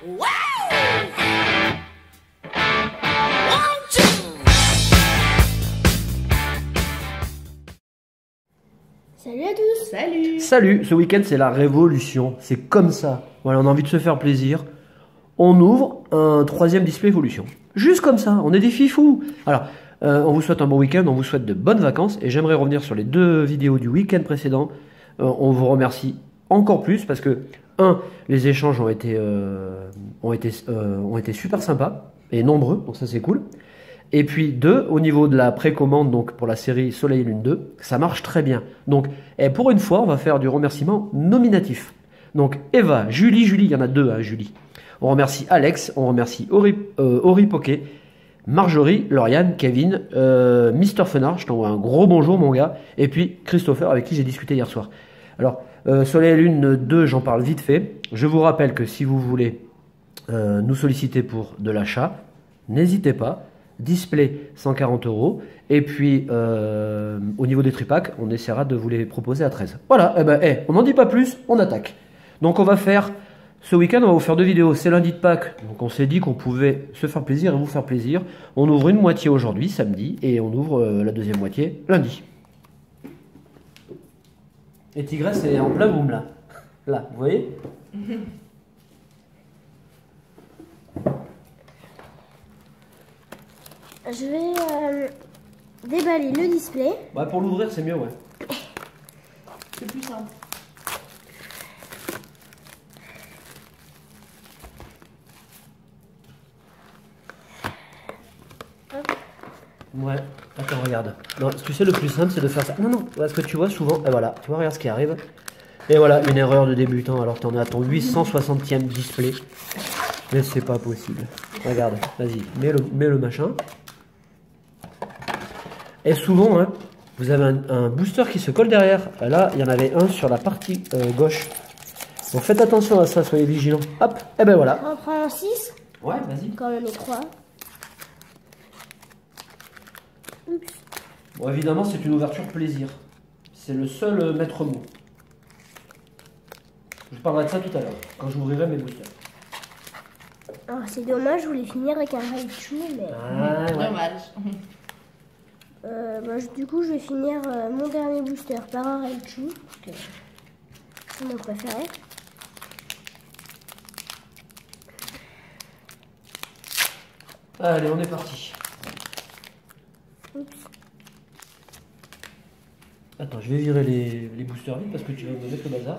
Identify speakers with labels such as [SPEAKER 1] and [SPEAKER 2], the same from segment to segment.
[SPEAKER 1] Salut à tous.
[SPEAKER 2] Salut.
[SPEAKER 3] Salut, ce week-end c'est la révolution, c'est comme ça. Voilà, on a envie de se faire plaisir. On ouvre un 3e display évolution. Juste comme ça, on est des fifous. Alors, on vous souhaite un bon week-end, on vous souhaite de bonnes vacances. Et j'aimerais revenir sur les 2 vidéos du week-end précédent. On vous remercie encore plus parce que, les échanges ont été super sympas et nombreux, donc ça c'est cool. Et puis 2, au niveau de la précommande, donc pour la série Soleil et Lune 2, ça marche très bien. Donc, pour une fois, on va faire du remerciement nominatif. Donc Eva, Julie, il y en a 2, hein, Julie. On remercie Alex, on remercie Ori Poké, Marjorie, Lauriane, Kevin, Mister Fenard, je t'envoie un gros bonjour mon gars, et puis Christopher avec qui j'ai discuté hier soir. Alors, Soleil et Lune 2, j'en parle vite fait. Je vous rappelle que si vous voulez nous solliciter pour de l'achat, n'hésitez pas. Display 140 €. Et puis, au niveau des tripacks, on essaiera de vous les proposer à 13. Voilà, on n'en dit pas plus, on attaque. Donc, on va faire, ce week-end, on va vous faire 2 vidéos. C'est lundi de Pâques, donc on s'est dit qu'on pouvait se faire plaisir et vous faire plaisir. On ouvre une moitié aujourd'hui, samedi, et on ouvre la 2e moitié lundi. Et Tigresse est en plein boom là. Là, vous voyez?
[SPEAKER 1] Je vais déballer le display.
[SPEAKER 3] Bah, pour l'ouvrir, c'est mieux, ouais.
[SPEAKER 2] C'est plus simple.
[SPEAKER 3] Ouais, attends, regarde. Non, tu sais, le plus simple, c'est de faire ça. Non, non, parce que tu vois souvent, et voilà, tu vois, regarde ce qui arrive. Et voilà, une erreur de débutant, alors que t'en es à ton 860e display. Mais c'est pas possible. Regarde, vas-y, mets le machin. Et souvent, hein, vous avez un booster qui se colle derrière. Là, il y en avait un sur la partie gauche. Donc faites attention à ça, soyez vigilants. Hop, et ben voilà.
[SPEAKER 1] On prend 6.
[SPEAKER 3] Ouais, vas-y.
[SPEAKER 1] Quand même les 3. Oups.
[SPEAKER 3] Bon, évidemment, c'est une ouverture plaisir. C'est le seul maître mot. Je parlerai de ça tout à l'heure, quand j'ouvrirai mes boosters.
[SPEAKER 1] Alors c'est dommage, je voulais finir avec un Raichu, mais...
[SPEAKER 3] Ah, ouais.
[SPEAKER 2] Dommage.
[SPEAKER 1] Du coup, je vais finir mon dernier booster par un Raichu, parce que c'est mon préféré.
[SPEAKER 3] Allez, on est parti.
[SPEAKER 1] Oups.
[SPEAKER 3] Attends, je vais virer les boosters vite parce que tu vas me mettre le bazar.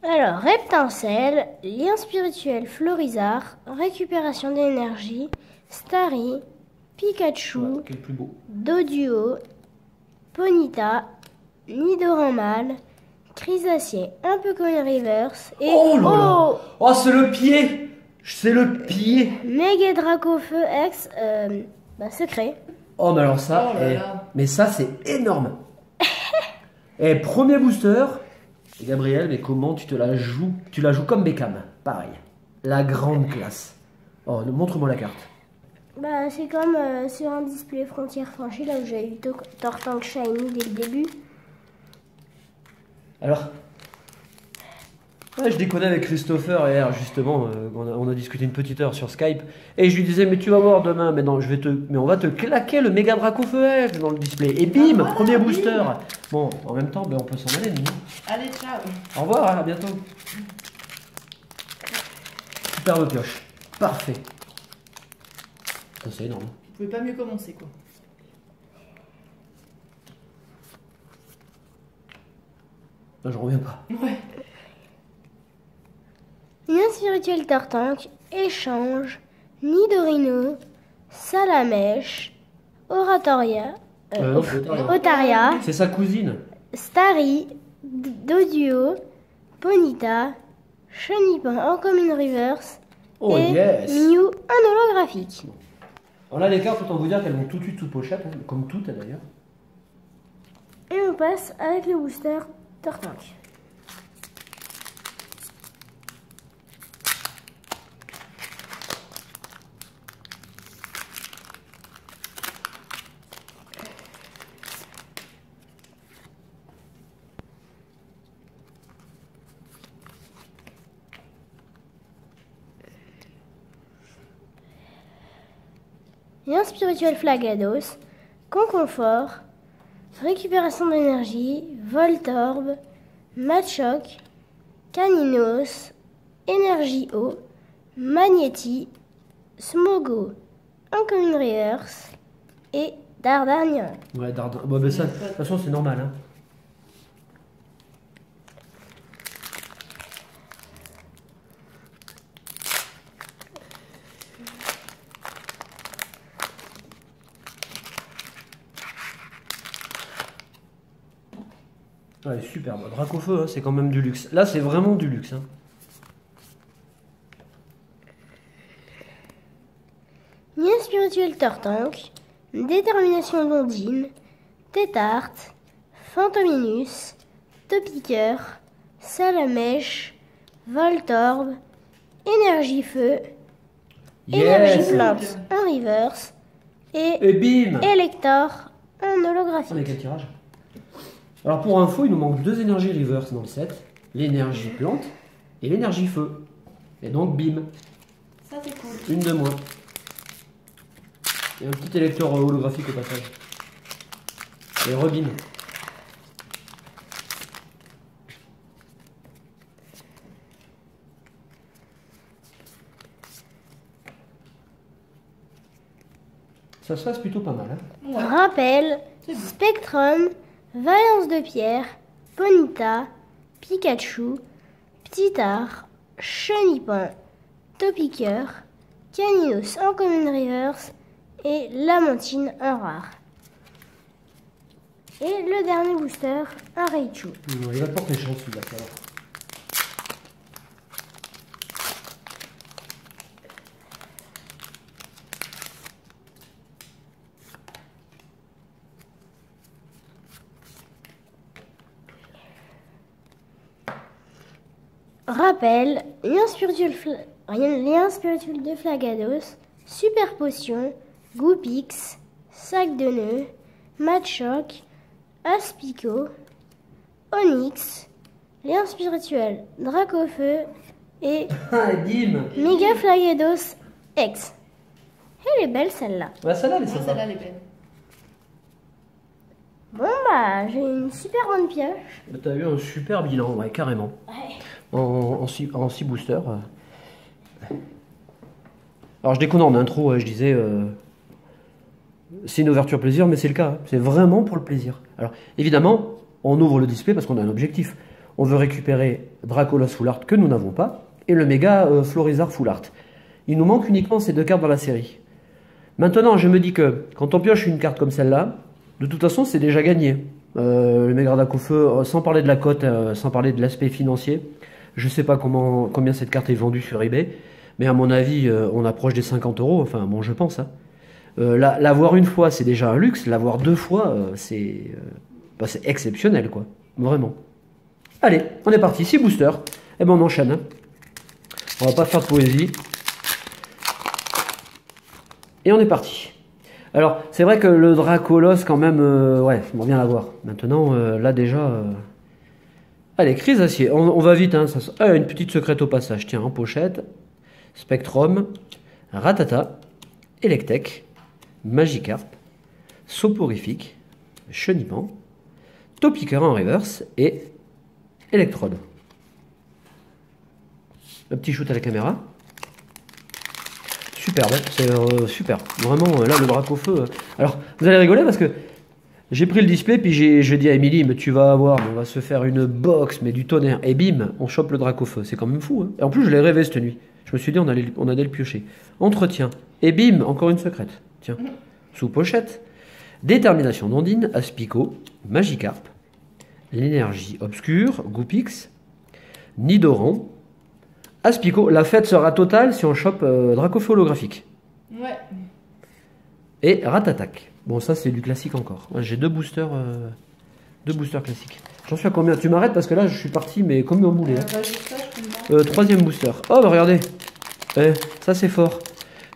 [SPEAKER 1] Alors, Reptincelle, lien spirituel Florizard, récupération d'énergie, Starry, Pikachu,
[SPEAKER 3] Voilà, qui est le plus beau.
[SPEAKER 1] Doduo, Ponyta, Nidoran Chrysacier, un peu comme une Reverse, et
[SPEAKER 3] Oh là là. Oh, c'est le pied. C'est le pied.
[SPEAKER 1] Mega Draco Feu X, secret.
[SPEAKER 3] Oh, mais alors ça,
[SPEAKER 2] Oh là là.
[SPEAKER 3] mais ça, c'est énorme. Et premier booster. Et Gabriel, mais comment tu te la joues? Tu la joues comme Beckham, pareil. La grande classe. Oh, montre-moi la carte.
[SPEAKER 1] C'est comme sur un display frontière franchie, là où j'ai eu Tortank Shiny dès le début.
[SPEAKER 3] Alors, ouais, je déconnais avec Christopher hier, justement, on a discuté une petite heure sur Skype, et je lui disais, mais tu vas voir demain, mais non, mais on va te claquer le méga Draco Feu F dans le display, et bim,
[SPEAKER 2] voilà,
[SPEAKER 3] premier
[SPEAKER 2] bim.
[SPEAKER 3] booster. Bon, en même temps, on peut s'en aller, nous.
[SPEAKER 2] Allez, ciao.
[SPEAKER 3] Au revoir, à bientôt. Superbe pioche, parfait. Ça, c'est énorme.
[SPEAKER 2] Vous pouvez pas mieux commencer, quoi.
[SPEAKER 3] Là, je reviens pas.
[SPEAKER 2] Ouais.
[SPEAKER 1] Lien spirituel Tortank, Échange, Nidorino, Salamèche, Oratoria,
[SPEAKER 3] Non, c'est Otaria.
[SPEAKER 1] Otaria,
[SPEAKER 3] C'est sa cousine.
[SPEAKER 1] Starry, Doduo, Ponyta, Chenipan en commune reverse
[SPEAKER 3] Oh
[SPEAKER 1] et
[SPEAKER 3] yes.
[SPEAKER 1] Mew en holographique.
[SPEAKER 3] Alors là, les cartes, autant vous dire qu'elles vont tout de suite sous pochette, hein, comme toutes d'ailleurs.
[SPEAKER 1] Et on passe avec le booster Tortank. lien spirituel Flagados, Conconfort, récupération d'énergie, Voltorb, Machoc, Caninos, Énergie Eau, Magnéti, Smogo, Uncommon Reverse et Dardania.
[SPEAKER 3] Ouais, Dardin. Bon, ben ça, de toute façon, c'est normal. Hein. Ouais, super. Dracofeu, hein, c'est quand même du luxe. Là, c'est vraiment du luxe. Hein.
[SPEAKER 1] Lien spirituel Tortank, Détermination Blondine, Tétart, Fantominus, Topiqueur, Salamèche, Voltorb, Énergie Feu, Énergie Plante en reverse
[SPEAKER 3] Et bim
[SPEAKER 1] Elector en
[SPEAKER 3] On a
[SPEAKER 1] holographique.
[SPEAKER 3] quel tirage? Alors pour info, il nous manque 2 énergies reverse dans le set. L'énergie plante et l'énergie feu. Et donc bim,
[SPEAKER 2] Ça, c'est cool.
[SPEAKER 3] une de moins. Et un petit électeur holographique au passage. Et rebim. Ça se passe plutôt pas mal. Hein.
[SPEAKER 2] Ouais.
[SPEAKER 1] Rappel,
[SPEAKER 2] C'est bon.
[SPEAKER 1] Spectrum, Valence de Pierre, Ponyta, Pikachu, Ptitard, Chenipan, Topiqueur, Caninos en Common Reverse et Lamentine en rare. Et le dernier booster, un Raichu.
[SPEAKER 3] Il va te porter chance celui-là. Ça va.
[SPEAKER 1] Rappel, lien spirituel, lien spirituel de Flagados, Super Potion, Goopix, Sac de Nœuds, Machoc, Aspico, Onyx, lien spirituel Dracofeu et
[SPEAKER 3] Ah, bim.
[SPEAKER 1] Mega Flagados X. Elle est belle celle-là.
[SPEAKER 3] Ouais, celle-là, elle est
[SPEAKER 2] Moi,
[SPEAKER 3] sympa.
[SPEAKER 2] celle-là, elle est belle.
[SPEAKER 1] Bon bah, j'ai une super bonne pioche.
[SPEAKER 3] T'as eu un super bilan, ouais, carrément.
[SPEAKER 1] Ouais.
[SPEAKER 3] En 6 boosters. Alors je déconne en intro, je disais c'est une ouverture plaisir, mais c'est le cas. Hein. C'est vraiment pour le plaisir. Alors évidemment, on ouvre le display parce qu'on a un objectif. On veut récupérer Dracolos Full Art que nous n'avons pas et le méga Florizard Full Art. Il nous manque uniquement ces 2 cartes dans la série. Maintenant, je me dis que quand on pioche une carte comme celle-là, de toute façon, c'est déjà gagné. Le méga Dracofeu, sans parler de la cote, sans parler de l'aspect financier, je sais pas combien cette carte est vendue sur eBay, mais à mon avis, on approche des 50 €. Enfin, bon, je pense. Hein. L'avoir une fois, c'est déjà un luxe. L'avoir 2 fois, c'est exceptionnel, quoi. Vraiment. Allez, on est parti. 6 boosters. Et ben, on enchaîne. Hein. On va pas faire de poésie. Et on est parti. Alors, c'est vrai que le Dracolos, quand même, ouais, on va bien l'avoir. Maintenant, là, déjà... Allez, crise acier. On va vite. Hein, une petite secrète au passage. Tiens, en pochette. Spectrum, Ratata, Electek, Magikarp, Soporifique, Chenipan, Topiqueur en reverse et Electrode. Un petit shoot à la caméra. Superbe, c'est super. Vraiment, là, le Dracofeu. Alors, vous allez rigoler parce que j'ai pris le display, puis je dis à Émilie, mais tu vas avoir, on va se faire une box, mais du tonnerre. Et bim, on chope le Dracofeu. C'est quand même fou. Hein. Et en plus, je l'ai rêvé cette nuit. Je me suis dit, on allait le piocher. Entretien. Et bim, encore une secrète. Tiens, sous pochette. Détermination d'Ondine, Aspico, Magikarp, l'énergie obscure, Goopix, Nidoran, Aspico. La fête sera totale si on chope Dracofeu holographique.
[SPEAKER 2] Ouais.
[SPEAKER 3] Et Ratatak. Bon, ça, c'est du classique encore. Ouais, j'ai 2 boosters classiques. J'en suis à combien? Tu m'arrêtes parce que là, je suis parti, mais comme un boulet. Hein.
[SPEAKER 2] Bah, juste ça, je comprends.
[SPEAKER 3] 3e booster. Oh, bah regardez. Ça, c'est fort.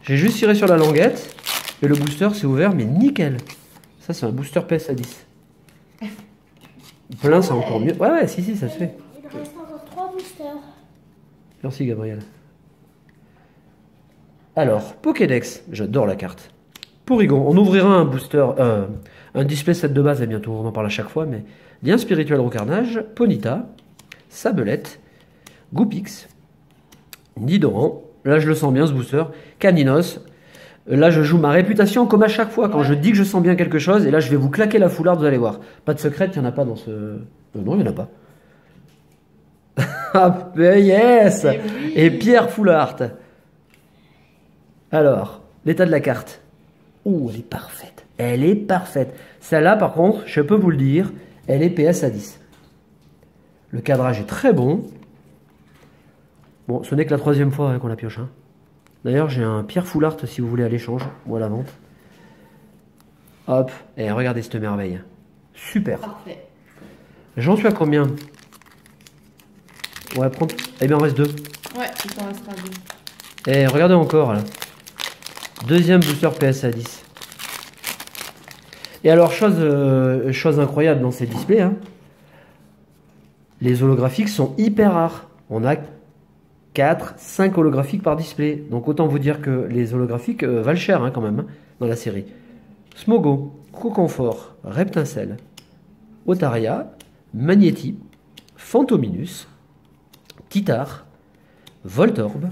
[SPEAKER 3] J'ai juste tiré sur la languette. Et le booster s'est ouvert, mais nickel. Ça, c'est un booster PS-A10. Plein, c'est encore mieux. Ouais, si, ça se fait.
[SPEAKER 1] Il reste encore 3 boosters.
[SPEAKER 3] Merci, Gabriel. Alors, Pokédex. J'adore la carte. Porygon. On ouvrira un booster, un display set de base, et bientôt, on en parle à chaque fois, mais Lien spirituel Rocarnage, Ponyta, Sablette, Goopix, Nidoran. Là, je le sens bien, ce booster. Caninos. Là, je joue ma réputation comme à chaque fois quand je dis que je sens bien quelque chose. Et là, je vais vous claquer la foularde, vous allez voir. Pas de secret, il n'y en a pas dans ce... non, il n'y en a pas. Ah, ben yes.
[SPEAKER 2] Et oui.
[SPEAKER 3] Et Pierre Foulard. Alors, l'état de la carte. Ouh, elle est parfaite. Elle est parfaite. Celle-là, par contre, je peux vous le dire, elle est PS à 10. Le cadrage est très bon. Bon, ce n'est que la 3e fois qu'on la pioche. Hein. D'ailleurs, j'ai un Pierre Foulard si vous voulez à l'échange ou à la vente. Hop, et regardez cette merveille. Super.
[SPEAKER 2] Parfait.
[SPEAKER 3] J'en suis à combien? On va prendre... Eh bien, il en reste 2.
[SPEAKER 2] Ouais, il t'en restera 2.
[SPEAKER 3] Et regardez encore, là. 2e booster PS à 10. Et alors, chose incroyable dans ces displays, hein, les holographiques sont hyper rares. On a 4, 5 holographiques par display. Donc autant vous dire que les holographiques valent cher hein, quand même hein, dans la série. Smogo, Coconfort, Reptincelle, Otaria, Magnéti, Fantominus, Titar, Voltorb,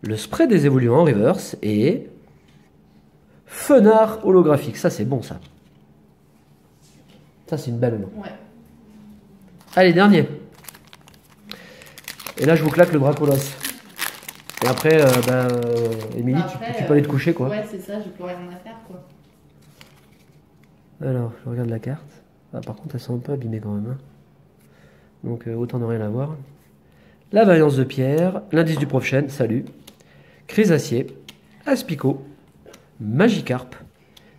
[SPEAKER 3] le spray des évoluants en reverse et Fenard holographique. Ça c'est bon ça. Ça c'est une belle main.
[SPEAKER 2] Ouais.
[SPEAKER 3] Allez, dernier. Et là, je vous claque le Bracolos. Et après, Émilie, tu peux aller te coucher, quoi.
[SPEAKER 2] Ouais, c'est ça, j'ai plus rien à faire, quoi.
[SPEAKER 3] Alors, je regarde la carte. Ah, par contre, elles sont un peu abîmées quand même. Hein. Donc, autant ne rien avoir. La variance de pierre, l'indice du prochain, salut. Chrysacier, Aspico, Magikarp,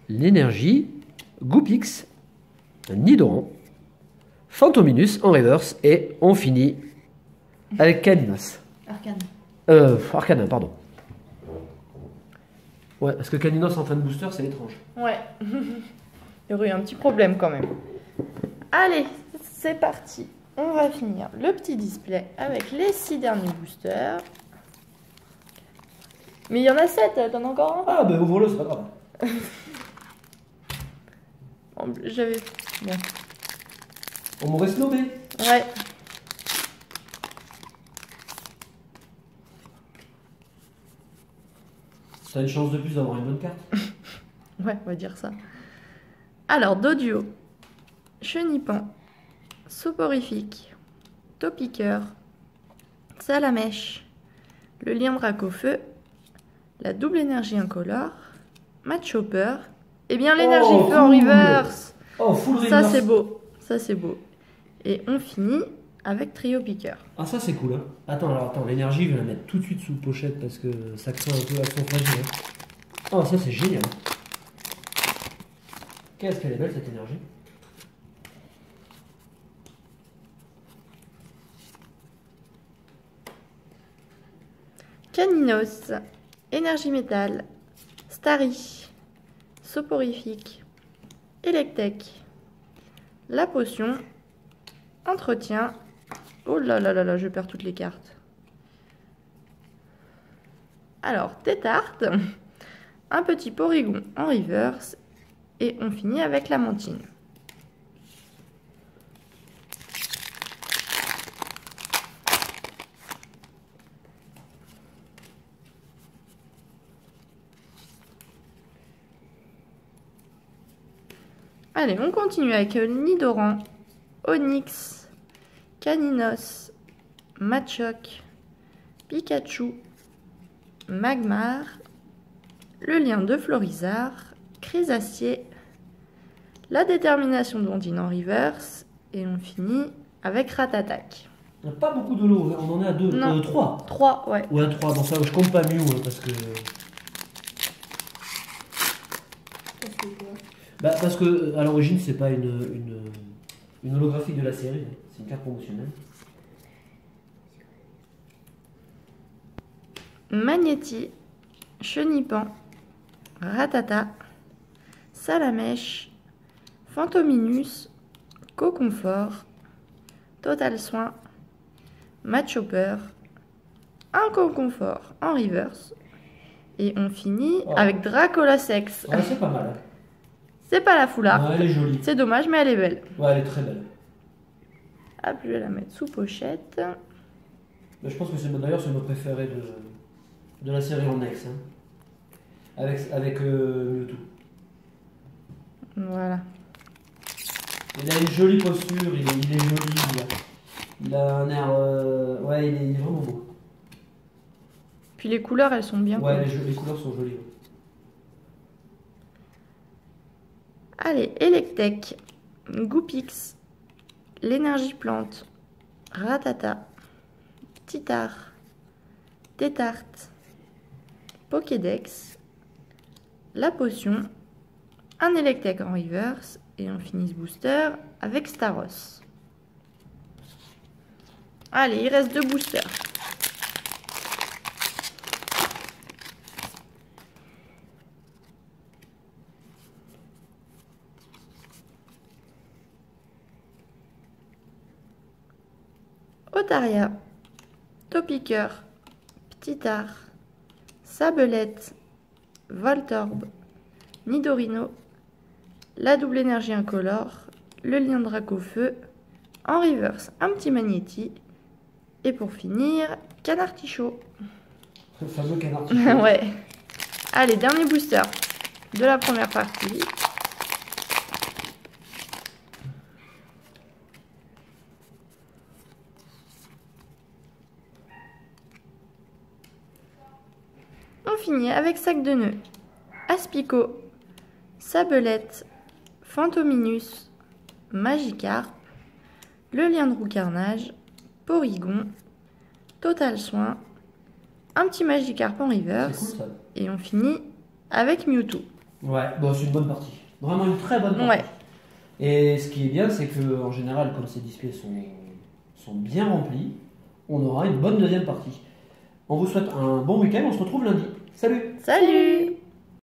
[SPEAKER 3] l'énergie, Goopix, Nidoran, Fantominus en reverse et on finit avec Caninos.
[SPEAKER 2] Arcane.
[SPEAKER 3] Arcana, pardon. Ouais, parce que Caninos en fin de booster, c'est étrange.
[SPEAKER 2] Ouais. Il y aurait eu un petit problème quand même. Allez, c'est parti. On va finir le petit display avec les 6 derniers boosters. Mais il y en a 7, t'en as encore un?
[SPEAKER 3] Ah, bah ouvre-le, c'est pas grave.
[SPEAKER 2] J'avais... Bien.
[SPEAKER 3] On m'aurait snobé.
[SPEAKER 2] Ouais.
[SPEAKER 3] T'as une chance de plus d'avoir une bonne carte.
[SPEAKER 2] Ouais, on va dire ça. Alors, Doduo, Chenipan, Soporifique, Topiqueur, Salamèche, le lien Dracofeu, la double énergie incolore, Matchhopper, et bien l'énergie
[SPEAKER 3] Oh,
[SPEAKER 2] feu en
[SPEAKER 3] cool.
[SPEAKER 2] reverse.
[SPEAKER 3] Oh, full
[SPEAKER 2] Ça
[SPEAKER 3] reverse.
[SPEAKER 2] c'est beau, ça c'est beau. Et on finit avec Trio Piqueur.
[SPEAKER 3] Ah, ça c'est cool. Hein. Attends, l'énergie, je vais la mettre tout de suite sous pochette parce que ça crée un peu l'action fragile. Hein. Oh, ça c'est génial. Qu'est-ce qu'elle est belle cette énergie.
[SPEAKER 2] Caninos, énergie métal, Starry, Soporifique, Electek, la potion, entretien. Oh là là là là, je perds toutes les cartes. Alors, Tétarte, un petit Porygon en reverse et on finit avec la Mantine. Allez, on continue avec Nidoran, Onix, Caninos, Machoc, Pikachu, Magmar, le lien de Florizard, Chrysacier, la détermination de Ondine en reverse et on finit avec Ratatak.
[SPEAKER 3] On n'a pas beaucoup de lots, on en est à 2,
[SPEAKER 2] Non.
[SPEAKER 3] 3.
[SPEAKER 2] 3, ouais.
[SPEAKER 3] Ouais, 3, bon ça je compte pas Mew hein, parce que... Bah, parce que à l'origine c'est pas une holographique de la série, hein. C'est une carte promotionnelle.
[SPEAKER 2] Magnéti, Chenipan, Ratata, Salamèche, Fantominus, Coconfort, Total Soin, Matchhopper, un Coconfort en reverse Et on finit
[SPEAKER 3] Oh.
[SPEAKER 2] avec Dracolasex.
[SPEAKER 3] Ouais, c'est pas mal. Hein.
[SPEAKER 2] C'est pas la foulard.
[SPEAKER 3] Ouais, elle est jolie.
[SPEAKER 2] C'est dommage, mais elle est belle.
[SPEAKER 3] Ouais, elle est très belle.
[SPEAKER 2] Hop, je vais la mettre sous pochette.
[SPEAKER 3] Mais je pense que d'ailleurs c'est notre préféré de la série en ex. Hein. Avec Mewtwo.
[SPEAKER 2] Voilà.
[SPEAKER 3] Il a une jolie posture, il est joli. Il a un air. Ouais, il est vraiment beau.
[SPEAKER 2] Puis les couleurs, elles sont bien.
[SPEAKER 3] Ouais, les couleurs sont jolies. Ouais.
[SPEAKER 2] Allez, Electek, Goopix, l'énergie plante, Ratata, Titar, Tétart, Pokédex, la potion, un Electek en reverse et on finit ce booster avec Staros. Allez, il reste 2 boosters. Otaria, Topiqueur, Ptitar, Sabelette, Voltorb, Nidorino, la double énergie incolore, le lien de Dracofeu, en reverse un petit Magnéti et pour finir, Canartichaud.
[SPEAKER 3] Le fameux Canartichaud.
[SPEAKER 2] Ouais. Allez, dernier booster de la première partie. On finit avec Sac de nœuds, Aspico, Sabelette, Fantominus, Magikarp, le lien de roue carnage, Porygon, Total Soin, un petit Magikarp en
[SPEAKER 3] C'est
[SPEAKER 2] reverse
[SPEAKER 3] cool ça.
[SPEAKER 2] et on finit avec Mewtwo.
[SPEAKER 3] Ouais, bon, c'est une bonne partie. Vraiment une très bonne partie.
[SPEAKER 2] Ouais.
[SPEAKER 3] Et ce qui est bien, c'est que en général, comme ces displays sont bien remplis, on aura une bonne deuxième partie. On vous souhaite un bon week-end, on se retrouve lundi. Salut!
[SPEAKER 2] Salut!